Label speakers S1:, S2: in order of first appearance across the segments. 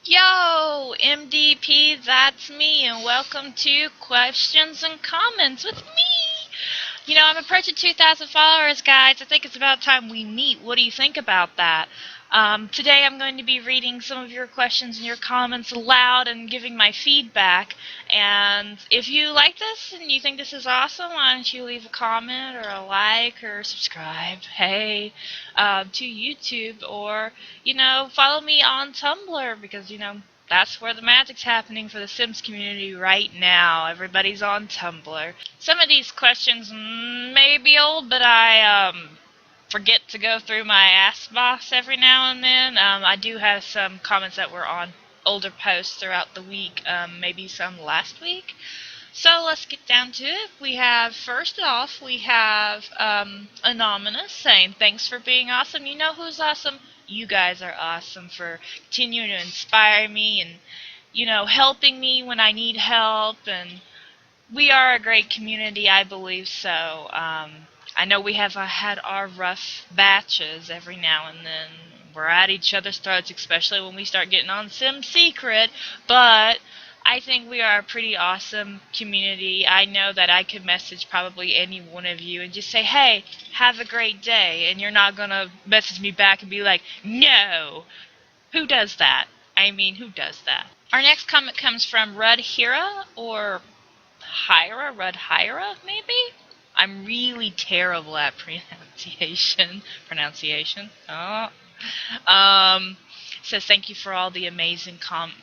S1: Yo, MDPthatsme, and welcome to Questions and Comments with me. I'm approaching 2,000 followers, guys. I think it's about time we meet. What do you think about that? Today I'm going to be reading some of your questions and your comments aloud and giving my feedback. And if you like this and you think this is awesome, why don't you leave a comment or a like or subscribe, hey, to YouTube, or, follow me on Tumblr because, that's where the magic's happening for the Sims community right now. Everybody's on Tumblr. Some of these questions may be old, but I forget to go through my ask box every now and then. I do have some comments that were on older posts throughout the week, maybe some last week. So let's get down to it. First off, we have Anonymous saying, thanks for being awesome. You know who's awesome? You guys are awesome for continuing to inspire me and, helping me when I need help. And we are a great community, I believe so. I know we have had our rough batches every now and then. We're at each other's throats, especially when we start getting on Sim Secret, but I think we are a pretty awesome community. I know that I could message probably any one of you and just say, hey, have a great day, and you're not going to message me back and be like, no. Who does that? I mean, who does that? Our next comment comes from Rudhira, or Rudhira, maybe? I'm really terrible at pronunciation. Oh. Um, says thank you for all the amazing content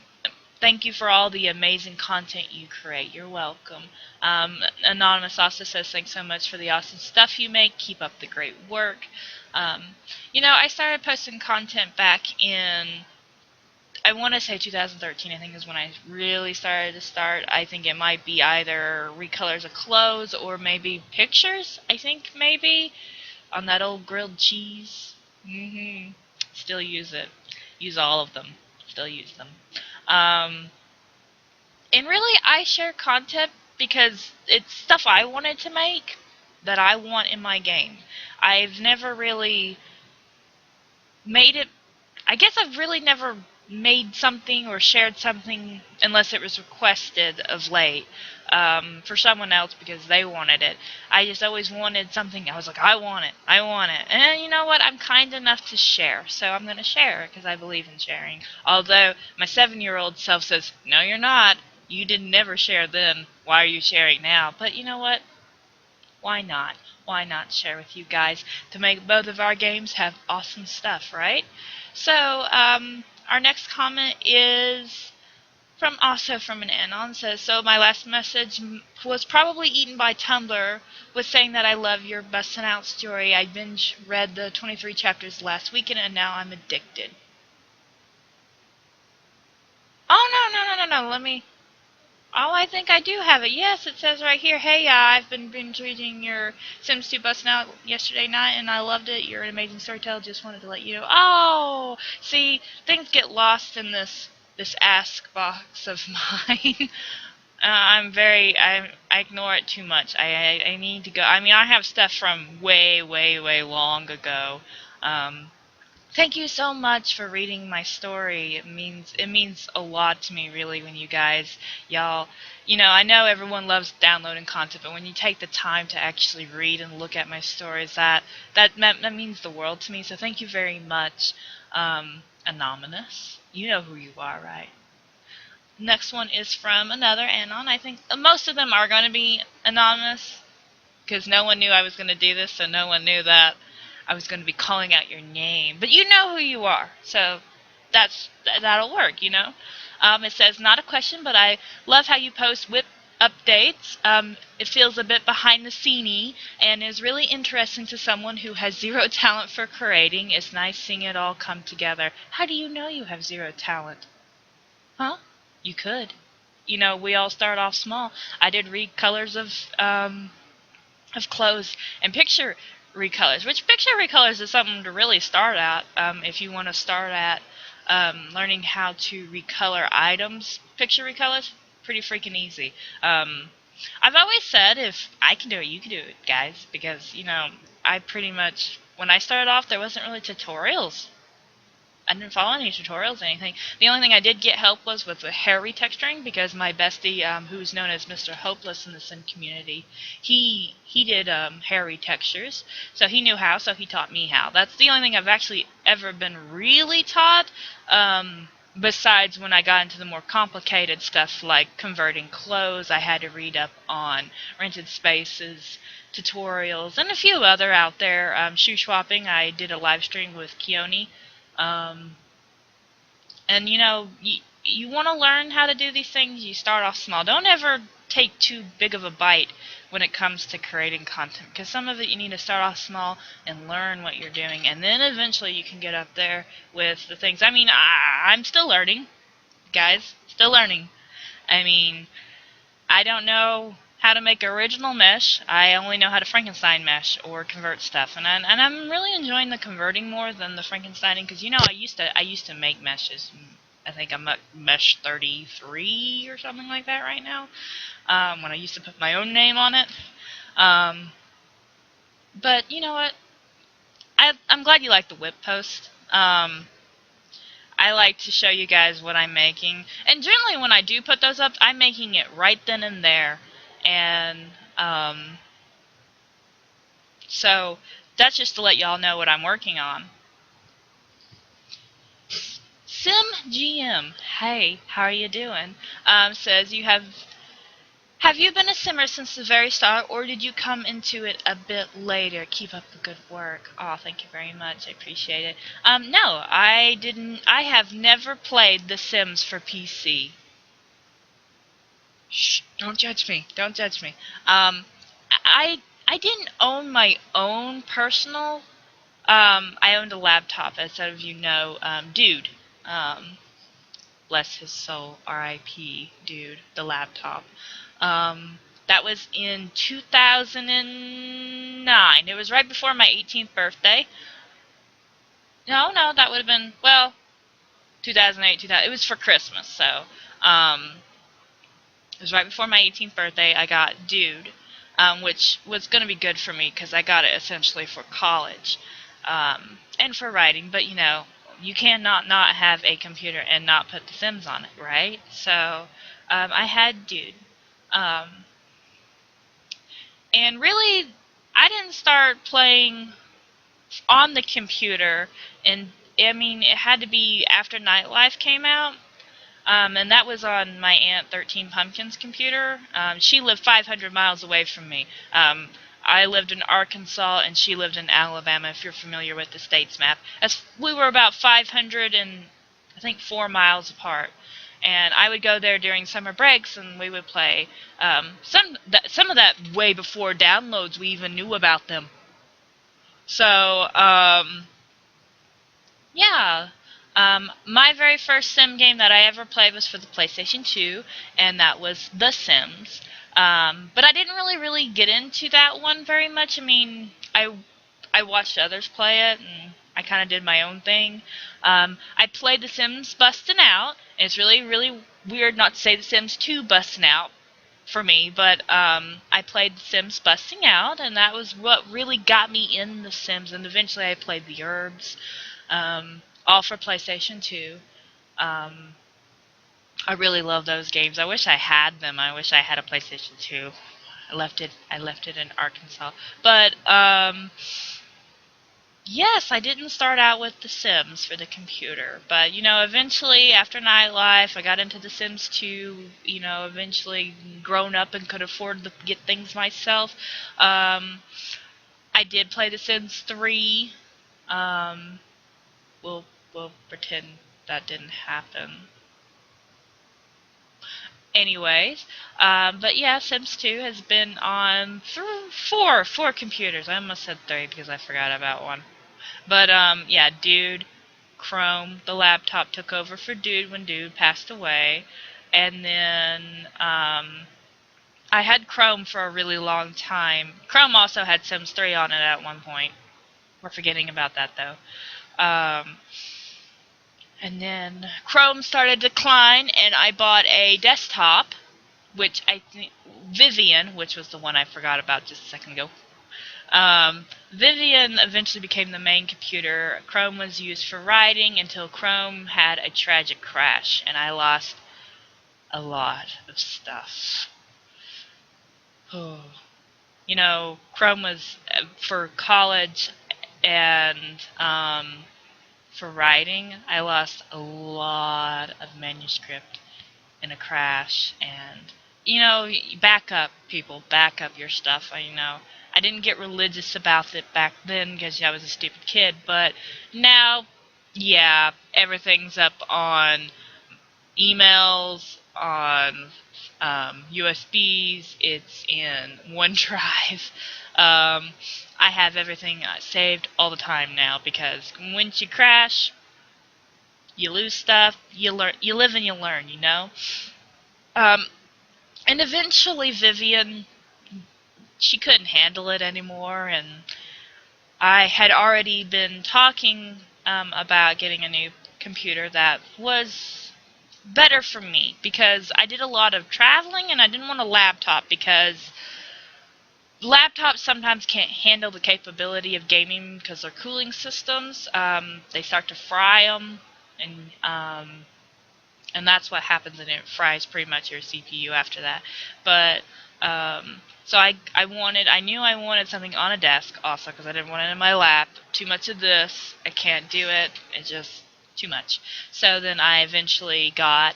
S1: you create. You're welcome. Anonymous also says, thanks so much for the awesome stuff you make. Keep up the great work. I started posting content back in, I want to say 2013, I think is when I really started to start. I think it might be either recolors of clothes or maybe pictures, I think maybe, on that old grilled cheese. Still use it. Use all of them. Still use them. And really, I share content because it's stuff I wanted to make that I want in my game. I've never really made it. I guess I've really never made something or shared something unless it was requested of late for someone else because they wanted it. I just always wanted something. I was like, I want it. And you know what? I'm kind enough to share, so I'm going to share because I believe in sharing. Although my 7-year-old self says, no, you're not. You didn't never share then. Why are you sharing now? But you know what? Why not? Why not share with you guys to make both of our games have awesome stuff, right? So, our next comment is also from an Anon. Says, so my last message was probably eaten by Tumblr with saying that I love your bustin' out story. I binge read the 23 chapters last weekend and now I'm addicted. Oh, no. Oh, I think I do have it. Yes, it says right here, hey, I've been binge reading your Sims 2 Bustin' Out yesterday night, and I loved it. You're an amazing storyteller. Just wanted to let you know. Oh, see, things get lost in this ask box of mine. I ignore it too much. I need to go. I mean, I have stuff from way, way, way long ago. Thank you so much for reading my story. It means a lot to me, really, when y'all, I know everyone loves downloading content, but when you take the time to actually read and look at my stories, that means the world to me. So thank you very much, Anonymous. You know who you are, right? Next one is from another Anon. I think most of them are going to be anonymous because no one knew I was going to do this, so no one knew that I was going to be calling out your name. But you know who you are, so that'll work. It says, not a question, but I love how you post whip updates. It feels a bit behind the sceney and is really interesting to someone who has zero talent for creating. It's nice seeing it all come together. How do you know you have zero talent? Huh? You could. We all start off small. I did read colors of clothes and picture recolors, which picture recolors is something to really start at if you want to start at learning how to recolor items. Picture recolors, pretty freaking easy. I've always said if I can do it, you can do it, guys, because I pretty much, when I started off, there wasn't really tutorials. I didn't follow any tutorials or anything. The only thing I did get help was with the hair retexturing, because my bestie, who's known as Mr. Hopeless in the sim community, he did hair retextures, so he knew how, so he taught me how. That's the only thing I've actually ever been really taught, besides when I got into the more complicated stuff like converting clothes. I had to read up on rented spaces, tutorials, and a few other out there. Shoe swapping, I did a live stream with Keone. And you want to learn how to do these things, you start off small. Don't ever take too big of a bite when it comes to creating content, because some of it you need to start off small and learn what you're doing, and then eventually you can get up there with the things. I mean, I'm still learning, guys, still learning. I mean, I don't know how to make original mesh. I only know how to Frankenstein mesh or convert stuff, and I'm really enjoying the converting more than the Frankensteining, because I used to make meshes. I think I'm at mesh 33 or something like that right now. When I used to put my own name on it. But you know what? I'm glad you like the whip post. I like to show you guys what I'm making. And generally when I do put those up, I'm making it right then and there. And so that's just to let y'all know what I'm working on. SimGM, hey, how are you doing? Says you have you been a simmer since the very start, or did you come into it a bit later? Keep up the good work. Oh, thank you very much. I appreciate it. No, I didn't. I have never played The Sims for PC. Shh! Don't judge me. Don't judge me. I didn't own my own personal. I owned a laptop, as some of you know. Dude. Bless his soul. R.I.P. Dude. The laptop. That was in 2009. It was right before my 18th birthday. No, that would have been, well, 2008, 2000. It was for Christmas, so, it was right before my 18th birthday. I got Dude, which was going to be good for me because I got it essentially for college, and for writing, but you cannot not have a computer and not put The Sims on it, right? So, I had Dude. And really, I didn't start playing on the computer, and I mean, it had to be after Nightlife came out, and that was on my Aunt 13 Pumpkin's computer. She lived 500 miles away from me. I lived in Arkansas, and she lived in Alabama, if you're familiar with the state's map. We were about 500 and, I think, 4 miles apart. And I would go there during summer breaks, and we would play. Some of that way before downloads, we even knew about them. So, yeah. My very first Sim game that I ever played was for the PlayStation 2, and that was The Sims. But I didn't really get into that one very much. I mean, I watched others play it, and I kind of did my own thing. I played The Sims Bustin' Out, and it's really weird not to say The Sims 2 Bustin' Out for me, but I played The Sims Busting Out, and that was what really got me in The Sims, and eventually I played The Herbs, all for PlayStation 2. I really love those games. I wish I had them. I wish I had a PlayStation 2. I left it in Arkansas. But, yes, I didn't start out with The Sims for the computer, but, eventually, after Nightlife, I got into The Sims 2, eventually grown up and could afford to get things myself. I did play The Sims 3. We'll pretend that didn't happen. Anyways, but yeah, Sims 2 has been on four computers. I almost said 3 because I forgot about one. But, yeah, Dude, Chrome, the laptop took over for Dude when Dude passed away. And then, I had Chrome for a really long time. Chrome also had Sims 3 on it at one point. We're forgetting about that, though. And then Chrome started to decline, and I bought a desktop, which I think Vivian, which was the one I forgot about just a second ago. Vivian eventually became the main computer. Chrome was used for writing until Chrome had a tragic crash, and I lost a lot of stuff. Oh. You know, Chrome was for college and for writing. I lost a lot of manuscript in a crash, and back up, people, back up your stuff. I didn't get religious about it back then because I was a stupid kid, but now, yeah, everything's up on emails, on USBs, it's in OneDrive. I have everything saved all the time now because once you crash, you lose stuff, you learn, you live and you learn, Um, and eventually Vivian, she couldn't handle it anymore, and I had already been talking about getting a new computer that was better for me because I did a lot of traveling and I didn't want a laptop because laptops sometimes can't handle the capability of gaming because their cooling systems, they start to fry them, and that's what happens, and it fries pretty much your CPU after that. But so I knew I wanted something on a desk also because I didn't want it in my lap. Too much of this, I can't do it. It's just too much. So then I eventually got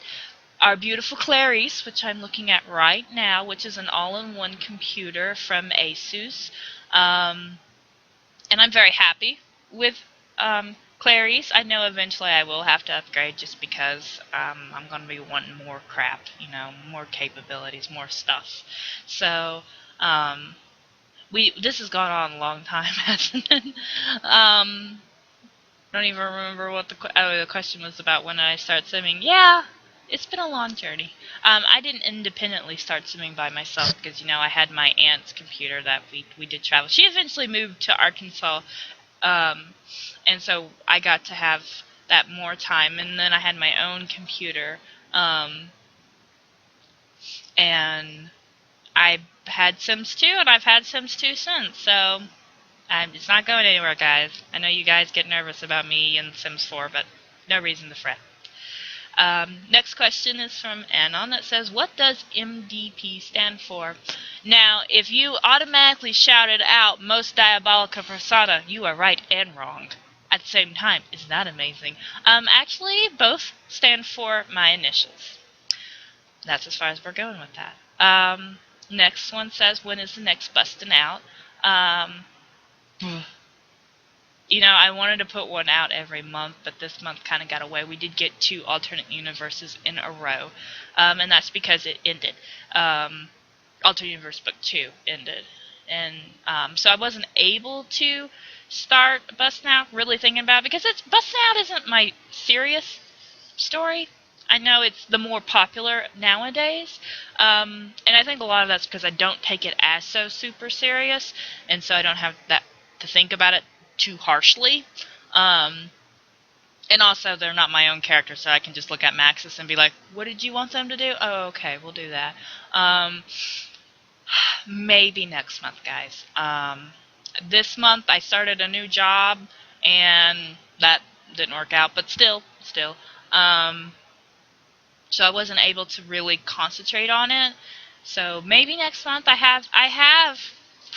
S1: our beautiful Clarice, which I'm looking at right now, which is an all-in-one computer from Asus. And I'm very happy with Clarice. I know eventually I will have to upgrade just because I'm going to be wanting more crap, more capabilities, more stuff. So, this has gone on a long time, hasn't it? I don't even remember what the question was about when I started swimming. Yeah, it's been a long journey. I didn't independently start swimming by myself because, I had my aunt's computer that we did travel. She eventually moved to Arkansas, and so I got to have that more time. And then I had my own computer, and I had Sims 2, and I've had Sims 2 since, so it's not going anywhere, guys. I know you guys get nervous about me and Sims 4, but no reason to fret. Next question is from Anon that says, what does MDP stand for? Now, if you automatically shouted out most diabolical persona, you are right and wrong at the same time. Isn't that amazing? Actually, both stand for my initials. That's as far as we're going with that. Next one says, when is the next bustin' out? I wanted to put one out every month, but this month kind of got away. We did get 2 alternate universes in a row, and that's because it ended. Alternate Universe Book 2 ended. And so I wasn't able to start Bustin' Out, really thinking about it, because Bustin' Out isn't my serious story. I know it's the more popular nowadays, and I think a lot of that's because I don't take it as so super serious, and so I don't have that to think about it too harshly. And also, they're not my own characters, so I can just look at Maxis and be like, what did you want them to do? Oh, okay, we'll do that. Maybe next month, guys. This month, I started a new job, and that didn't work out, but still. So I wasn't able to really concentrate on it. So maybe next month. I have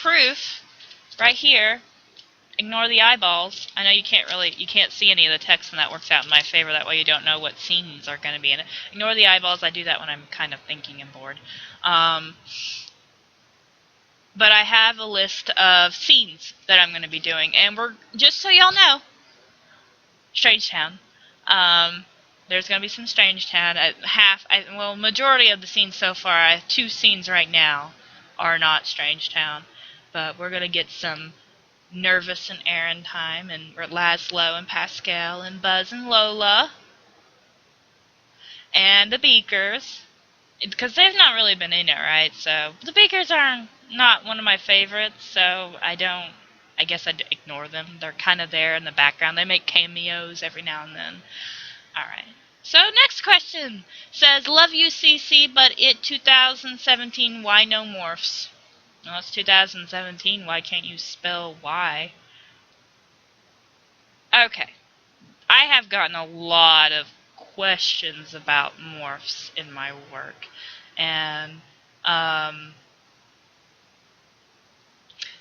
S1: proof right here. Ignore the eyeballs. I know you can't see any of the text, and that works out in my favor. That way you don't know what scenes are going to be in it. Ignore the eyeballs. I do that when I'm kind of thinking and bored. But I have a list of scenes that I'm going to be doing, and we're just so y'all know, Strangetown. There's going to be some Strangetown. Majority of the scenes so far, 2 scenes right now, are not Strangetown, but we're going to get some Nervous and Aaron time, and Laszlo and Pascal and Buzz and Lola and the Beakers, because they've not really been in it, right? So the Beakers are not one of my favorites, so I guess I'd ignore them. They're kind of there in the background. They make cameos every now and then. Alright. So next question says, love you CC, but it 2017, why no morphs? Well, it's 2017. Why can't you spell Y? Okay. I have gotten a lot of questions about morphs in my work. And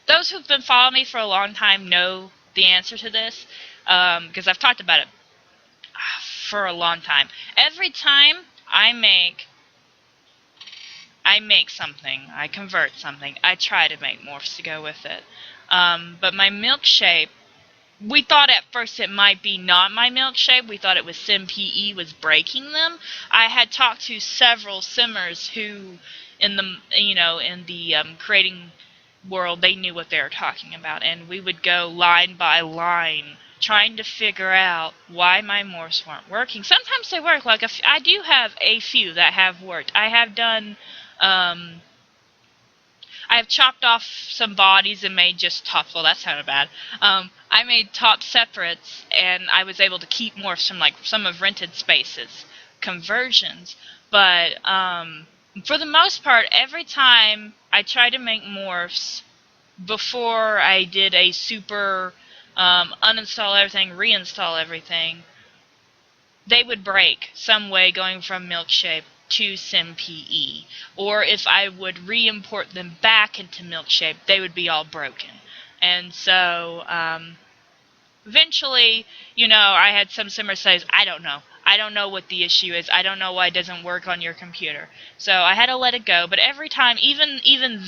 S1: those who've been following me for a long time know the answer to this, because I've talked about it for a long time. Every time I make something, I convert something, I try to make morphs to go with it. But my milk shape, we thought at first it might be not my milk shape. We thought it was SimPE was breaking them. I had talked to several simmers who, in the creating world, they knew what they were talking about, and we would go line by line trying to figure out why my morphs weren't working. Sometimes they work. Like I do have a few that have worked. I have done. I have chopped off some bodies and made just tops. Well, that sounded bad. I made top separates, and I was able to keep morphs from like some of Rented Spaces conversions. But for the most part, every time I tried to make morphs before I did a super uninstall everything, reinstall everything, they would break some way going from Milkshape to SimPE. Or if I would re-import them back into Milkshape, they would be all broken. And so eventually, I had some simmers say, I don't know. I don't know what the issue is. I don't know why it doesn't work on your computer. So I had to let it go. But every time, even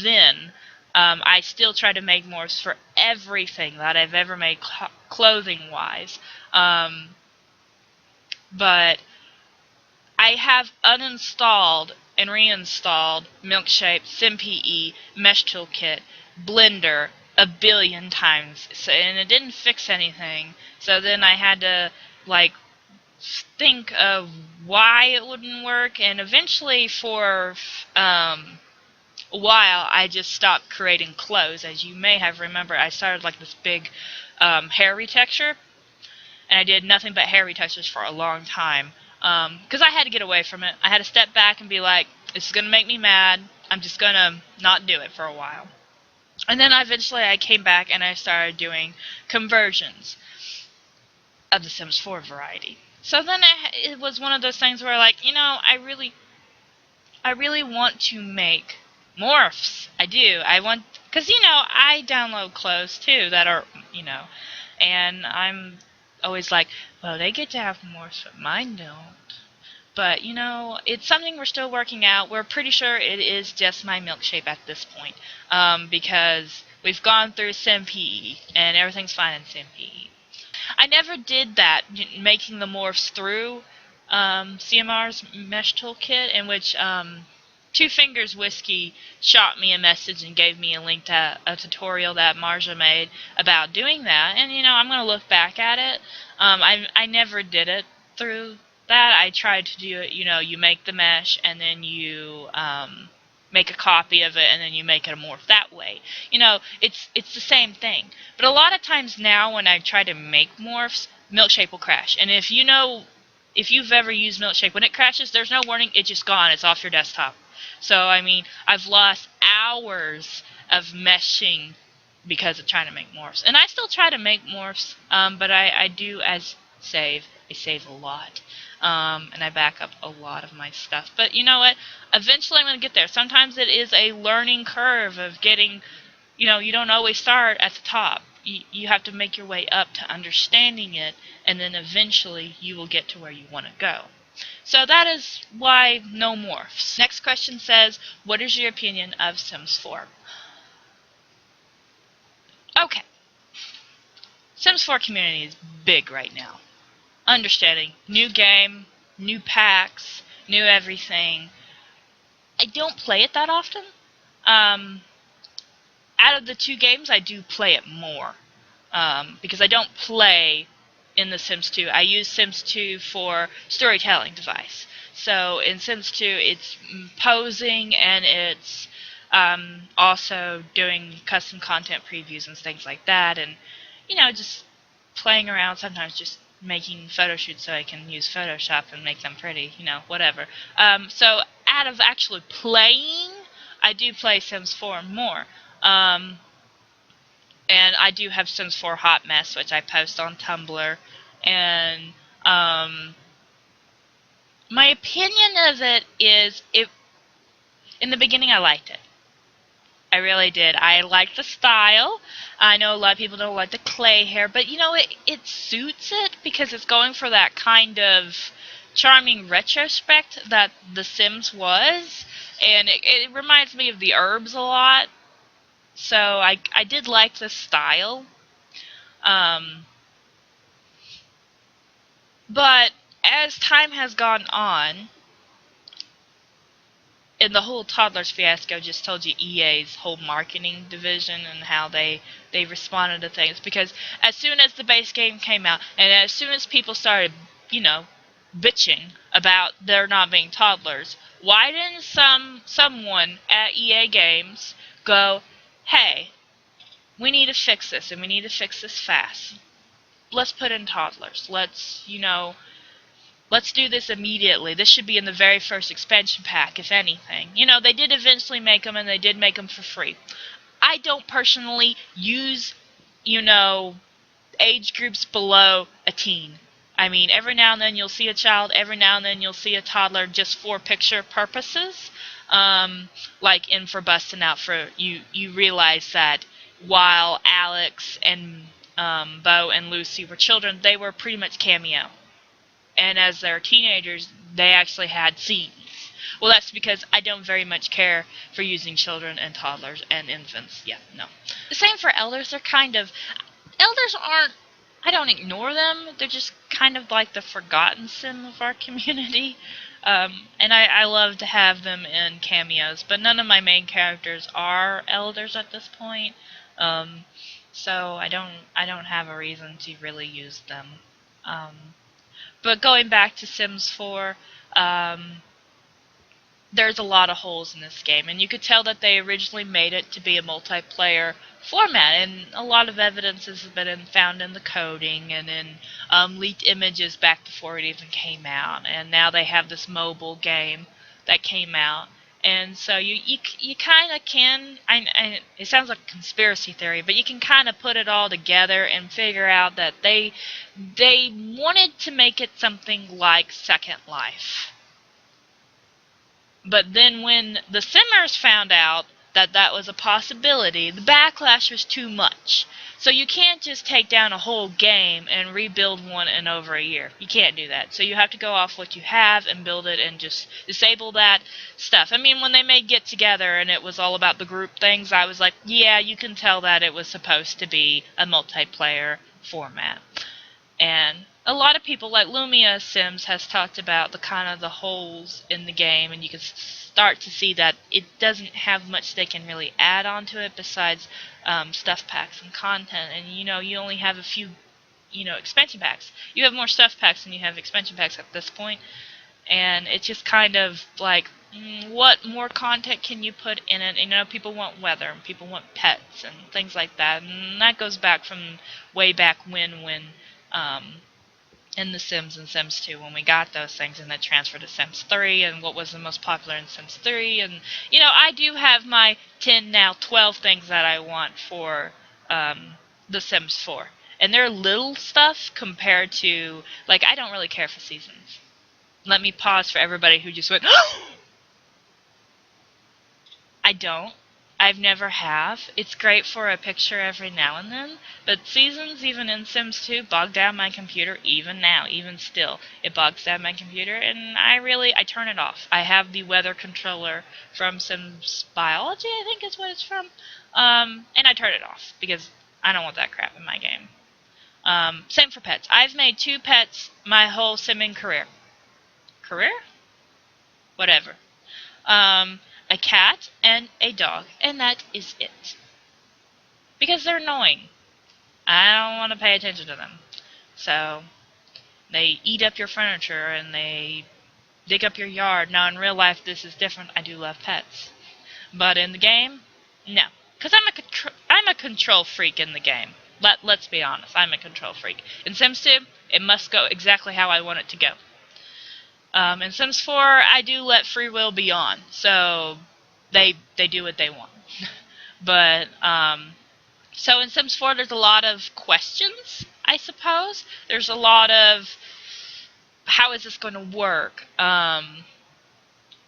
S1: then, I still try to make morphs for everything that I've ever made clothing-wise. But I have uninstalled and reinstalled Milkshape, SimPE, Mesh Toolkit, Blender a billion times, and it didn't fix anything. So then I had to think of why it wouldn't work, and eventually for a while I just stopped creating clothes. As you may have remembered, I started like this big hair retexture, and I did nothing but hair retextures for a long time. Because I had to get away from it. I had to step back and be like, this is going to make me mad. I'm just going to not do it for a while. And then eventually I came back and I started doing conversions of the Sims 4 variety. So then it was one of those things where I really want to make morphs. I do. I want, because I download clothes too that are, and I'm always like, well, they get to have morphs, but mine don't. But, it's something we're still working out. We're pretty sure it is just my Milkshape at this point, because we've gone through SimPE, and everything's fine in SimPE. I never did that, making the morphs through CMR's Mesh Toolkit, in which Two Fingers Whiskey shot me a message and gave me a link to a tutorial that Marja made about doing that. And, I'm going to look back at it. I never did it through that. I tried to do it, you make the mesh and then you make a copy of it and then you make it a morph that way. It's the same thing. But a lot of times now when I try to make morphs, Milkshape will crash. And if you've ever used Milkshape, when it crashes, there's no warning, it's just gone, it's off your desktop. So, I've lost hours of meshing because of trying to make morphs. And I still try to make morphs, but I do save. I save a lot. And I back up a lot of my stuff. But you know what? Eventually I'm going to get there. Sometimes it is a learning curve of getting, you don't always start at the top. You have to make your way up to understanding it, and then eventually you will get to where you want to go. So that is why no morphs. Next question says, what is your opinion of Sims 4? Okay. Sims 4 community is big right now. Understanding. New game, new packs, new everything. I don't play it that often. Out of the two games, I do play it more. Because I don't play in the Sims 2. I use Sims 2 for storytelling device. So in Sims 2, it's posing and it's also doing custom content previews and things like that. And, just playing around, sometimes just making photo shoots so I can use Photoshop and make them pretty, whatever. So out of actually playing, I do play Sims 4 more. Um, and I do have Sims 4 Hot Mess, which I post on Tumblr. And my opinion of it is, in the beginning I liked it. I really did. I liked the style. I know a lot of people don't like the clay hair, but it suits it because it's going for that kind of charming retrospect that The Sims was. And it reminds me of the Herbs a lot. So I did like the style. Um, but as time has gone on, and the whole toddlers fiasco just told you EA's whole marketing division and how they responded to things. Because as soon as the base game came out, and as soon as people started, bitching about there not being toddlers, why didn't someone at EA Games go, hey, we need to fix this, and we need to fix this fast. Let's put in toddlers. Let's do this immediately. This should be in the very first expansion pack, if anything. They did eventually make them, and they did make them for free. I don't personally use, age groups below a teen. I mean, every now and then you'll see a child, every now and then you'll see a toddler just for picture purposes. Like in For Bustin' Out For, you realize that while Alex and Bo and Lucy were children, they were pretty much cameo. And as they're teenagers, they actually had scenes. Well, that's because I don't very much care for using children and toddlers and infants. Yeah, no. The same for elders. Elders aren't, I don't ignore them. They're just kind of like the forgotten sim of our community. And I love to have them in cameos, but none of my main characters are elders at this point. So I don't have a reason to really use them. But going back to Sims 4, there's a lot of holes in this game, and you could tell that they originally made it to be a multiplayer format, and a lot of evidence has been found in the coding and in leaked images back before it even came out, and now they have this mobile game that came out. And so you kind of can, it sounds like a conspiracy theory, but you can kind of put it all together and figure out that they wanted to make it something like Second Life. But then when the Simmers found out that that was a possibility, the backlash was too much. So you can't just take down a whole game and rebuild one in over a year. You can't do that. So you have to go off what you have and build it and just disable that stuff. I mean, when they made Get Together and it was all about the group things, I was like, yeah, you can tell that it was supposed to be a multiplayer format. And a lot of people, like Lumia Sims, has talked about the holes in the game, and you can start to see that it doesn't have much they can really add onto it besides stuff packs and content. And you only have a few, expansion packs. You have more stuff packs than you have expansion packs at this point, and it's just kind of like, what more content can you put in it? People want weather, and people want pets, and things like that, and that goes back from way back when in The Sims and Sims 2 when we got those things, and then transferred to Sims 3 and what was the most popular in Sims 3. And I do have my 10, now 12 things that I want for The Sims 4, and they're little stuff compared to, like, I don't really care for seasons. Let me pause for everybody who just went I don't. I've never have. It's great for a picture every now and then, but seasons, even in Sims 2, bog down my computer even now, even still. It bogs down my computer, and I turn it off. I have the weather controller from Sims Biology, I think is what it's from, and I turn it off, because I don't want that crap in my game. Same for pets. I've made 2 pets my whole simming career. Career? Whatever. A cat and a dog, and that is it. Because they're annoying. I don't want to pay attention to them. So, they eat up your furniture, and they dig up your yard. Now, in real life, this is different. I do love pets. But in the game, no. Because I'm a control freak in the game. Let's be honest, I'm a control freak. In Sims 2, it must go exactly how I want it to go. In Sims 4, I do let free will be on, so they do what they want. But so in Sims 4, there's a lot of questions, I suppose. There's a lot of, how is this going to work?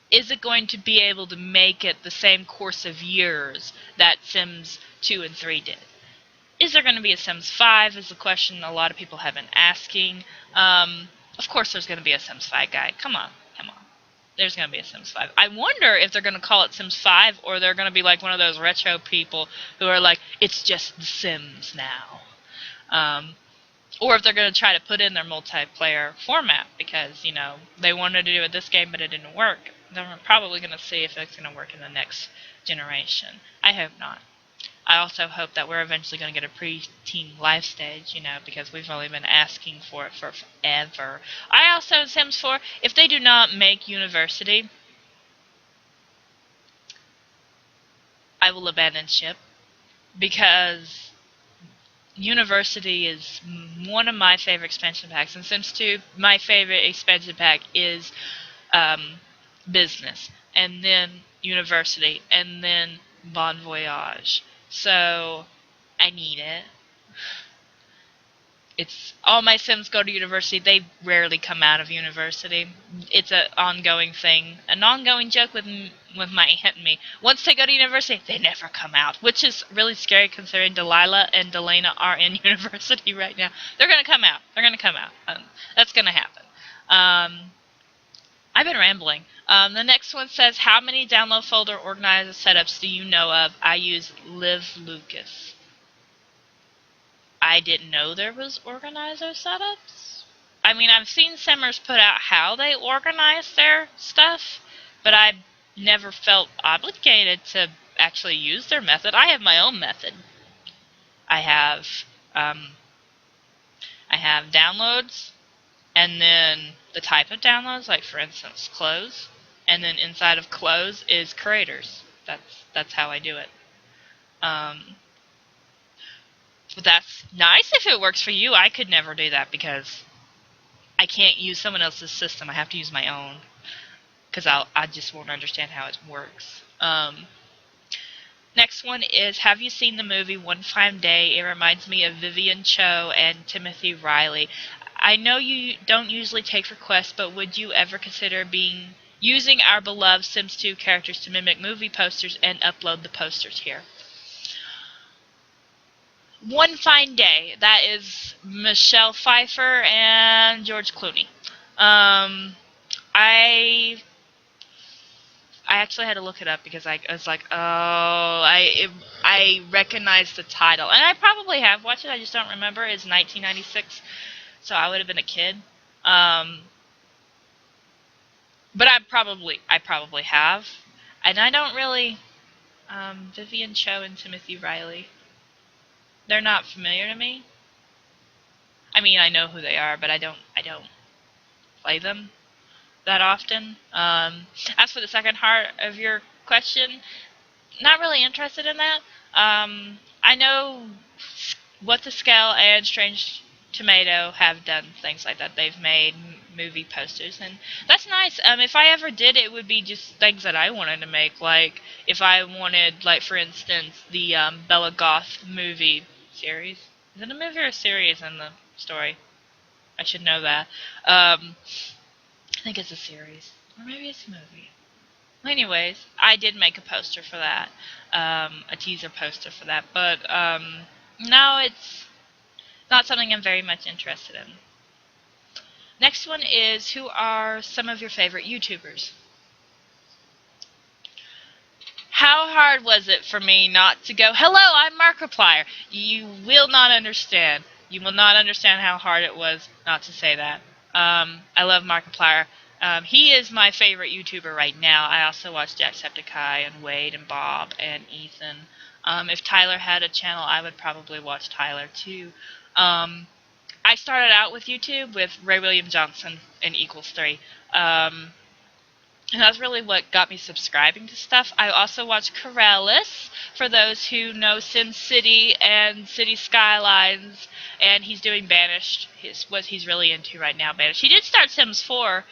S1: Is it going to be able to make it the same course of years that Sims 2 and 3 did? Is there going to be a Sims 5 is the question a lot of people have been asking. Of course there's going to be a Sims 5 guy. Come on. There's going to be a Sims 5. I wonder if they're going to call it Sims 5 or they're going to be like one of those retro people who are like, it's just The Sims now. Or if they're going to try to put in their multiplayer format because, they wanted to do it this game but it didn't work. They're probably going to see if it's going to work in the next generation. I hope not. I also hope that we're eventually going to get a pre-teen life stage, because we've only been asking for it for forever. I also, in Sims 4, if they do not make university, I will abandon ship, because university is one of my favorite expansion packs. In Sims 2, my favorite expansion pack is business, and then university, and then Bon Voyage. So, I need it. It's all my Sims go to university. They rarely come out of university. It's an ongoing thing, an ongoing joke with my aunt and me. Once they go to university, they never come out, which is really scary considering Delilah and Delana are in university right now. They're gonna come out. That's gonna happen. I've been rambling. The next one says, how many download folder organizer setups do you know of? I use Liv Lucas. I didn't know there was organizer setups. I mean, I've seen Simmers put out how they organize their stuff, but I never felt obligated to actually use their method. I have my own method. I have downloads, and then the type of downloads, like for instance clothes, and then inside of clothes is creators. That's how I do it. But that's nice if it works for you. I could never do that because I can't use someone else's system. I have to use my own because I just won't understand how it works. Next one is, have you seen the movie One Fine Day? It reminds me of Vivian Cho and Timothy Riley. I know you don't usually take requests, but would you ever consider using our beloved Sims 2 characters to mimic movie posters and upload the posters here? One Fine Day. That is Michelle Pfeiffer and George Clooney. I actually had to look it up because I was like, oh, I recognize the title, and I probably have watched it. I just don't remember. It's 1996, so I would have been a kid. But I probably have, and I don't really. Vivian Cho and Timothy Riley. They're not familiar to me. I mean, I know who they are, but I don't play them that often. As for the second part of your question, not really interested in that. I know What the Scale and Strange Tomato have done things like that. They've made movie posters, and that's nice. If I ever did, it would be just things that I wanted to make. Like, if I wanted, like, for instance, the Bella Goth movie series. Is it a movie or a series in the story? I should know that. I think it's a series. Or maybe it's a movie. Well, anyways, I did make a poster for that. A teaser poster for that. But, no, it's not something I'm very much interested in. Next one is, who are some of your favorite YouTubers? How hard was it for me not to go, hello, I'm Markiplier? You will not understand. You will not understand how hard it was not to say that. I love Markiplier. He is my favorite YouTuber right now. I also watch Jacksepticeye and Wade and Bob and Ethan. If Tyler had a channel, I would probably watch Tyler too. I started out with YouTube with Ray William Johnson and Equals 3. And that's really what got me subscribing to stuff. I also watch Corellis, for those who know Sin City and City Skylines, and he's doing Banished. What he's really into right now, Banished. He did start Sims 4,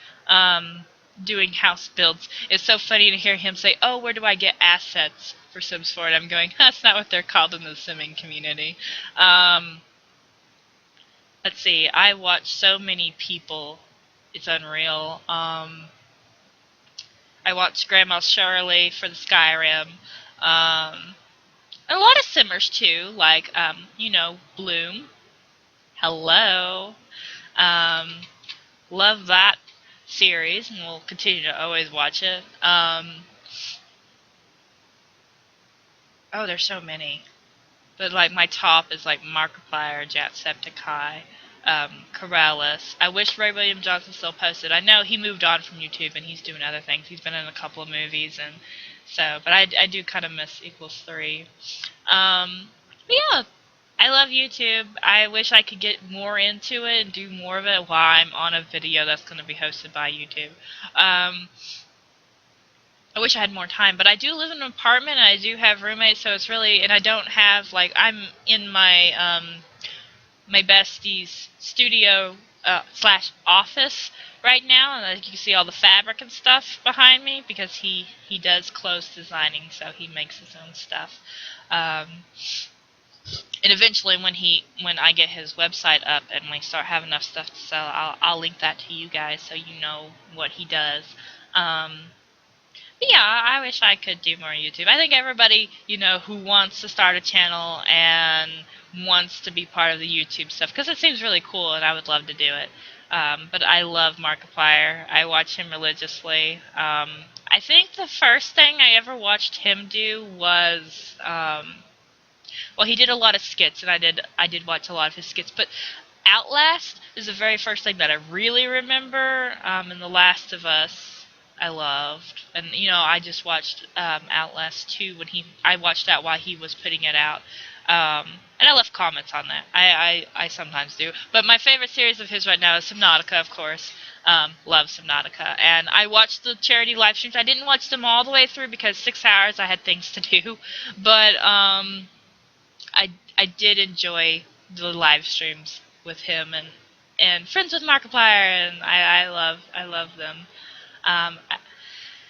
S1: doing house builds. It's so funny to hear him say, "Oh, where do I get assets for Sims 4?" And I'm going, "That's not what they're called in the simming community." Let's see. I watch so many people. It's unreal. I watched Grandma Shirley for the Skyrim. A lot of simmers too, like Bloom. Hello. Um, Love that series, and we'll continue to always watch it. Oh, there's so many. But like my top is like Markiplier, Jacksepticeye, Corrales. I wish Ray William Johnson still posted. I know he moved on from YouTube and he's doing other things. He's been in a couple of movies and so, but I do kind of miss Equals 3. But yeah, I love YouTube. I wish I could get more into it and do more of it while I'm on a video that's going to be hosted by YouTube. I wish I had more time, but I do live in an apartment and I do have roommates, so it's really, and I don't have, like, I'm in my bestie's studio slash office right now, and like, you can see all the fabric and stuff behind me because he does clothes designing, so he makes his own stuff. And eventually, when I get his website up and we start having enough stuff to sell, I'll link that to you guys so you know what he does. But yeah, I wish I could do more YouTube. I think everybody, who wants to start a channel and wants to be part of the YouTube stuff, because it seems really cool and I would love to do it. But I love Markiplier. I watch him religiously. I think the first thing I ever watched him do was, well, he did a lot of skits, and I did watch a lot of his skits, but Outlast is the very first thing that I really remember, and The Last of Us I loved. And, I just watched Outlast 2 when I watched that while he was putting it out. And I left comments on that. I sometimes do. But my favorite series of his right now is Subnautica, of course. Love Subnautica. And I watched the charity live streams. I didn't watch them all the way through because 6 hours I had things to do. But I did enjoy the live streams with him and Friends with Markiplier, and I love them. Um,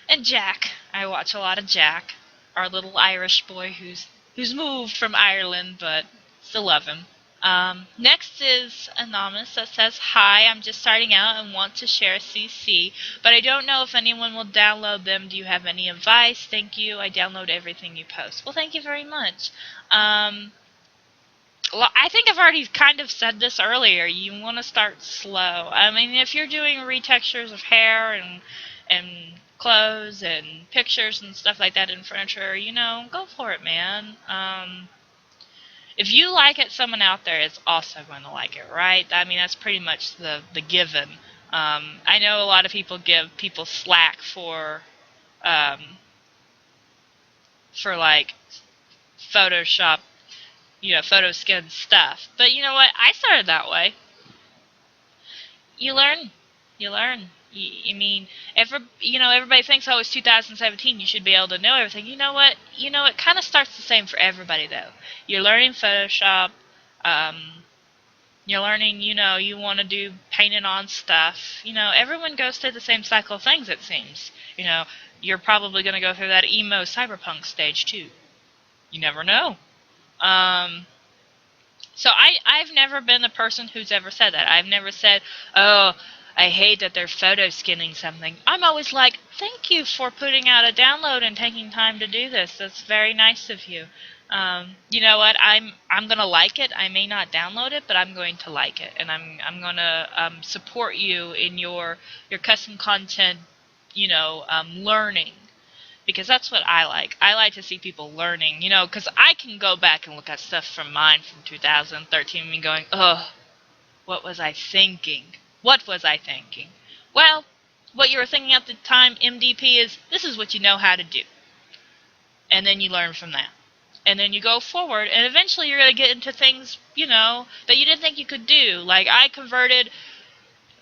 S1: and Jack, I watch a lot of Jack, our little Irish boy who's moved from Ireland, but still love him. Next is Anonymous that says, "Hi, I'm just starting out and want to share CC, but I don't know if anyone will download them. Do you have any advice? Thank you. I download everything you post." Well, thank you very much. Well, I think I've already kind of said this earlier. You want to start slow. I mean, if you're doing retextures of hair and clothes and pictures and stuff like that in furniture, go for it, man. If you like it, someone out there is also going to like it, right? I mean, that's pretty much the given. I know a lot of people give people slack for like Photoshop, photo skin stuff. But you know what? I started that way. You learn. You learn. I mean, everybody thinks, oh, it's 2017, you should be able to know everything. You know what? It kind of starts the same for everybody, though. You're learning Photoshop. You're learning, you want to do painting on stuff. Everyone goes through the same cycle of things, it seems. You're probably going to go through that emo cyberpunk stage, too. You never know. So I've never been the person who's ever said that. I've never said, oh, I hate that they're photo skinning something. I'm always like, thank you for putting out a download and taking time to do this. That's very nice of you. You know what? I'm gonna like it. I may not download it, but I'm going to like it, and I'm gonna support you in your custom content. Learning. Because that's what I like. I like to see people learning, because I can go back and look at stuff from mine from 2013 and going, ugh, what was I thinking? What was I thinking? Well, what you were thinking at the time, MDP, is this is what you know how to do. And then you learn from that. And then you go forward, and eventually you're going to get into things, that you didn't think you could do. Like, I converted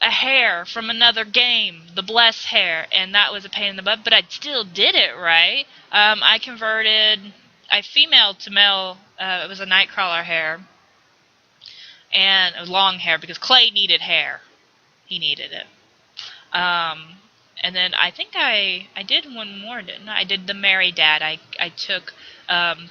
S1: a hair from another game, the Bless hair, and that was a pain in the butt, but I still did it, right? I converted a female to male, it was a Nightcrawler hair, and long hair, because Clay needed hair. He needed it. And then I think I did one more, didn't I? I did the Mary Dad. I took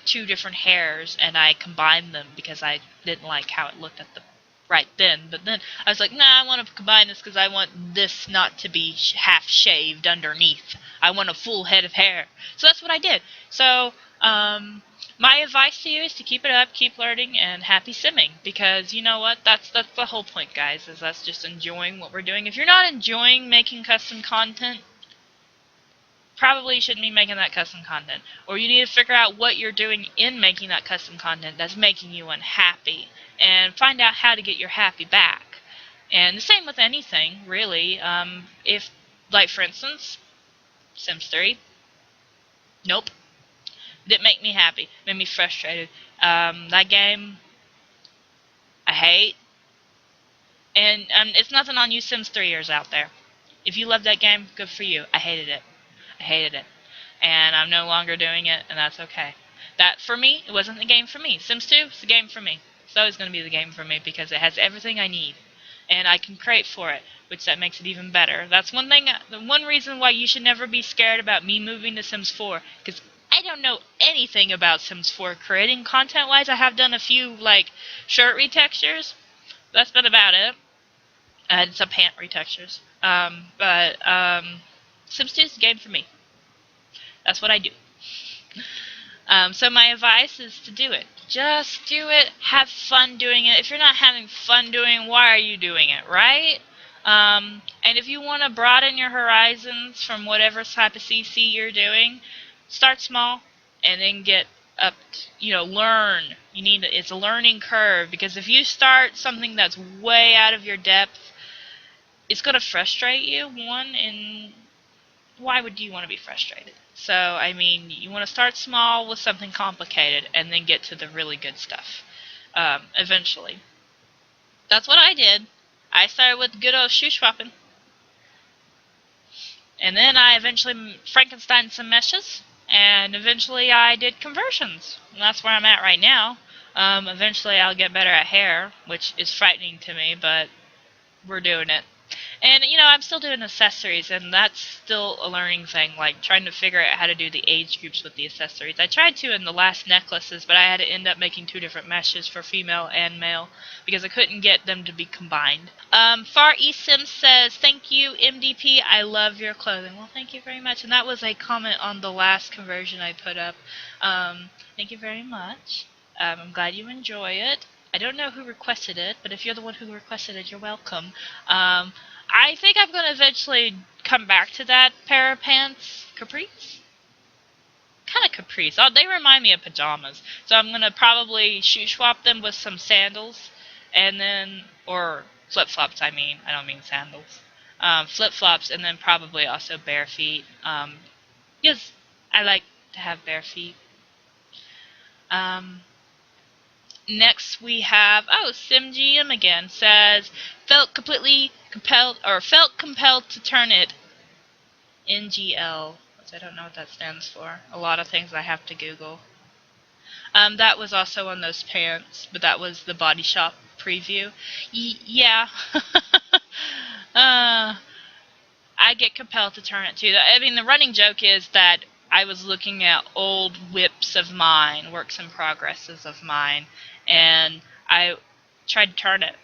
S1: 2 different hairs and I combined them because I didn't like how it looked at the right then. But then I was like, nah, I want to combine this because I want this not to be half shaved underneath. I want a full head of hair. So that's what I did. So my advice to you is to keep it up, keep learning, and happy simming. Because you know what? That's the whole point, guys, is us just enjoying what we're doing. If you're not enjoying making custom content, probably you shouldn't be making that custom content. Or you need to figure out what you're doing in making that custom content that's making you unhappy. And find out how to get your happy back. And the same with anything, really. If, like for instance, Sims 3, nope. Didn't make me happy. Made me frustrated. That game, I hate. And it's nothing on you Sims 3ers out there. If you love that game, good for you. I hated it. I hated it. And I'm no longer doing it, and that's okay. That, for me, it wasn't the game for me. Sims 2 is the game for me. It's always going to be the game for me because it has everything I need. And I can create for it, which that makes it even better. That's one thing, the one reason why you should never be scared about me moving to Sims 4, because I don't know anything about Sims 4 creating content-wise. I have done a few, like, shirt retextures. That's been about it. And some pant retextures. Sims 2 is the game for me. That's what I do. So my advice is to do it. Just do it. Have fun doing it. If you're not having fun doing it, why are you doing it, right? And if you want to broaden your horizons from whatever type of CC you're doing, start small and then get up, learn. It's a learning curve, because if you start something that's way out of your depth, it's going to frustrate you, and why would you want to be frustrated? So, you want to start small with something complicated and then get to the really good stuff eventually. That's what I did. I started with good old shoe swapping. And then I eventually Frankensteined some meshes, and eventually I did conversions. And that's where I'm at right now. Eventually I'll get better at hair, which is frightening to me, but we're doing it. And, I'm still doing accessories, and that's still a learning thing, like trying to figure out how to do the age groups with the accessories. I tried to in the last necklaces, but I had to end up making 2 different meshes for female and male, because I couldn't get them to be combined. Far East Sims says, thank you, MDP, I love your clothing. Well, thank you very much, and that was a comment on the last conversion I put up. Thank you very much. I'm glad you enjoy it. I don't know who requested it, but if you're the one who requested it, you're welcome. I think I'm going to eventually come back to that pair of pants. Capris? Kind of capris. Oh, they remind me of pajamas. So I'm going to probably shoe swap them with some sandals. And then, or flip-flops, I don't mean sandals. Flip-flops, and then probably also bare feet. Because I like to have bare feet. Next we have, SimGM again says, felt compelled to turn it NGL, which I don't know what that stands for. A lot of things I have to Google. That was also on those pants, but that was the Body Shop preview. Yeah. I get compelled to turn it too. The running joke is that I was looking at old whips of mine, works in progresses of mine, and I tried to turn it,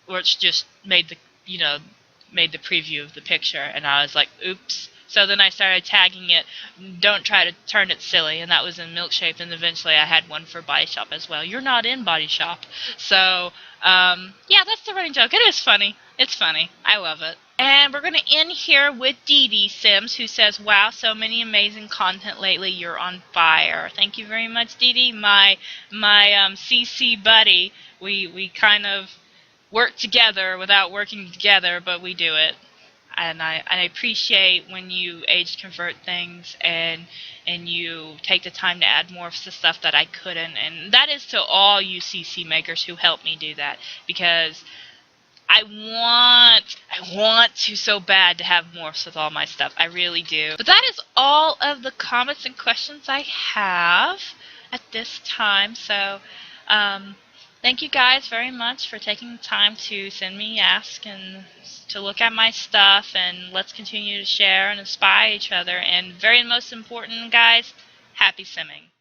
S1: which just made the preview of the picture, and I was like, oops. So then I started tagging it, don't try to turn it silly, and that was in milk shape, and eventually I had one for Body Shop as well. You're not in Body Shop. So, yeah, that's the running joke. It is funny. It's funny. I love it. And we're going to end here with Dee Sims, who says, wow, so many amazing content lately. You're on fire. Thank you very much, Dee. My CC buddy. We kind of work together without working together, but we do it. And I appreciate when you age convert things and you take the time to add more of the stuff that I couldn't. And that is to all you CC makers who helped me do that, because I want to so bad to have morphs with all my stuff. I really do. But that is all of the comments and questions I have at this time. So, Thank you guys very much for taking the time to send me ask and to look at my stuff, and let's continue to share and inspire each other. And very most important, guys, happy simming.